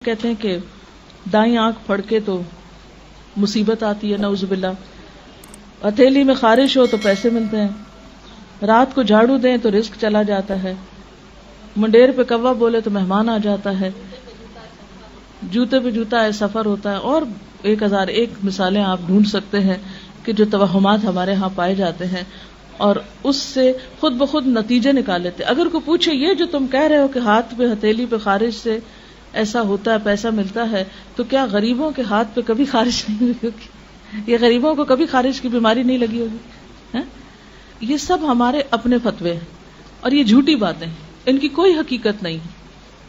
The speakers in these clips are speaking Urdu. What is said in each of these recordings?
کہتے ہیں کہ دائیں آنکھ پھڑ کے تو مصیبت آتی ہے، نعوذ باللہ. ہتھیلی میں خارش ہو تو پیسے ملتے ہیں، رات کو جھاڑو دیں تو رزق چلا جاتا ہے، منڈیر پہ کوا بولے تو مہمان آ جاتا ہے، جوتے پہ جوتا ہے سفر ہوتا ہے، اور 1001 مثالیں آپ ڈھونڈ سکتے ہیں کہ جو توہمات ہمارے ہاں پائے جاتے ہیں اور اس سے خود بخود نتیجے نکال لیتے. اگر کوئی پوچھے یہ جو تم کہہ رہے ہو کہ ہاتھ پہ ہتھیلی پہ خارش سے ایسا ہوتا ہے پیسہ ملتا ہے، تو کیا غریبوں کے ہاتھ پہ کبھی خارش نہیں ہوئی ہوگی؟ یہ غریبوں کو کبھی خارش کی بیماری نہیں لگی ہوگی؟ یہ سب ہمارے اپنے فتوے ہیں اور یہ جھوٹی باتیں ہیں، ان کی کوئی حقیقت نہیں.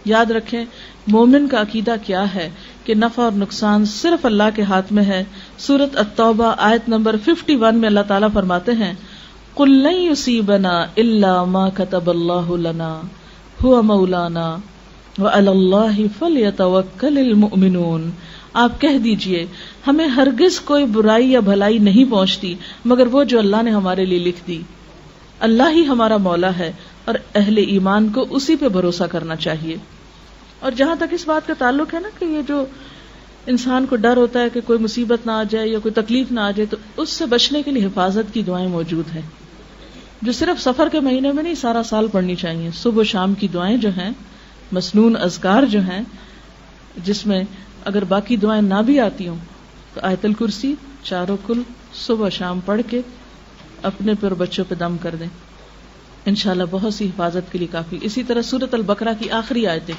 یاد رکھیں مومن کا عقیدہ کیا ہے کہ نفع اور نقصان صرف اللہ کے ہاتھ میں ہے. سورۃ التوبہ آیت نمبر 51 میں اللہ تعالیٰ فرماتے ہیں قُلْ لَن يُصِيبَنَا إِلَّا مَا كَتَبَ اللَّهُ لَنَا هُوَ مَوْلَانَا وَعَلَى اللَّهِ فَلْيَتَوَكَّلِ الْمُؤْمِنُونَ. آپ کہہ دیجئے ہمیں ہرگز کوئی برائی یا بھلائی نہیں پہنچتی مگر وہ جو اللہ نے ہمارے لیے لکھ دی. اللہ ہی ہمارا مولا ہے اور اہل ایمان کو اسی پہ بھروسہ کرنا چاہیے. اور جہاں تک اس بات کا تعلق ہے نا کہ یہ جو انسان کو ڈر ہوتا ہے کہ کوئی مصیبت نہ آ جائے یا کوئی تکلیف نہ آ جائے، تو اس سے بچنے کے لیے حفاظت کی دعائیں موجود ہیں جو صرف سفر کے مہینے میں نہیں سارا سال پڑھنی چاہیے. صبح و شام کی دعائیں جو ہیں، مسنون اذکار جو ہیں، جس میں اگر باقی دعائیں نہ بھی آتی ہوں تو آیت الکرسی چاروں کل صبح شام پڑھ کے اپنے پر بچوں پہ دم کر دیں، انشاءاللہ بہت سی حفاظت کے لیے کافی. اسی طرح سورۃ البقرہ کی آخری آیتیں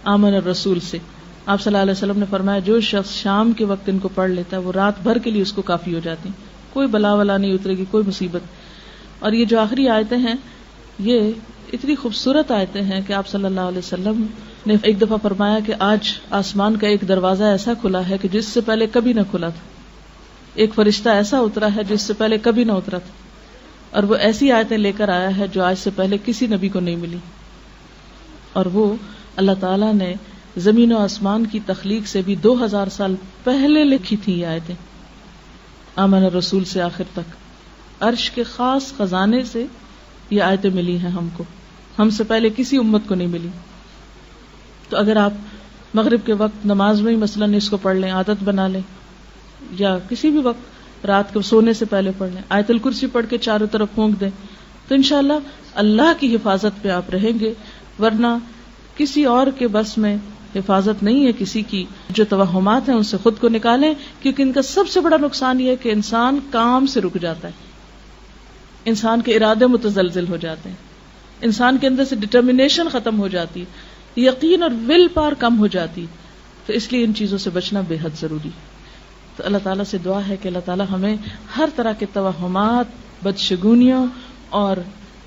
آمن الرسول سے آپ صلی اللہ علیہ وسلم نے فرمایا جو شخص شام کے وقت ان کو پڑھ لیتا ہے وہ رات بھر کے لیے اس کو کافی ہو جاتی، کوئی بلا ولا نہیں اترے گی، کوئی مصیبت. اور یہ جو آخری آیتیں ہیں یہ اتنی خوبصورت آیتیں ہیں کہ آپ صلی اللہ علیہ وسلم نے ایک دفعہ فرمایا کہ آج آسمان کا ایک دروازہ ایسا کھلا ہے کہ جس سے پہلے کبھی نہ کھلا تھا، ایک فرشتہ ایسا اترا ہے جس سے پہلے کبھی نہ اترا تھا، اور وہ ایسی آیتیں لے کر آیا ہے جو آج سے پہلے کسی نبی کو نہیں ملی. اور وہ اللہ تعالیٰ نے زمین و آسمان کی تخلیق سے بھی 2000 سال پہلے لکھی تھی یہ آیتیں. آمن الرسول سے آخر تک عرش کے خاص خزانے سے یہ آیتیں ملی ہیں ہم کو، ہم سے پہلے کسی امت کو نہیں ملی. تو اگر آپ مغرب کے وقت نماز میں ہی مثلاً اس کو پڑھ لیں، عادت بنا لیں، یا کسی بھی وقت رات کو سونے سے پہلے پڑھ لیں، آیت الکرسی پڑھ کے چاروں طرف پھونک دیں، تو انشاءاللہ اللہ کی حفاظت پہ آپ رہیں گے. ورنہ کسی اور کے بس میں حفاظت نہیں ہے کسی کی. جو توہمات ہیں ان سے خود کو نکالیں، کیونکہ ان کا سب سے بڑا نقصان یہ ہے کہ انسان کام سے رک جاتا ہے، انسان کے ارادے متزلزل ہو جاتے ہیں، انسان کے اندر سے ڈٹرمنیشن ختم ہو جاتی، یقین اور ول پاور کم ہو جاتی. تو اس لیے ان چیزوں سے بچنا بے حد ضروری. تو اللہ تعالیٰ سے دعا ہے کہ اللہ تعالیٰ ہمیں ہر طرح کے توہمات، بدشگونیوں اور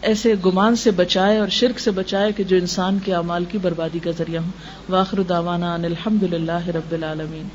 ایسے گمان سے بچائے اور شرک سے بچائے کہ جو انسان کے اعمال کی بربادی کا ذریعہ ہوں. وآخر دعوانا ان الحمد للہ رب العالمین.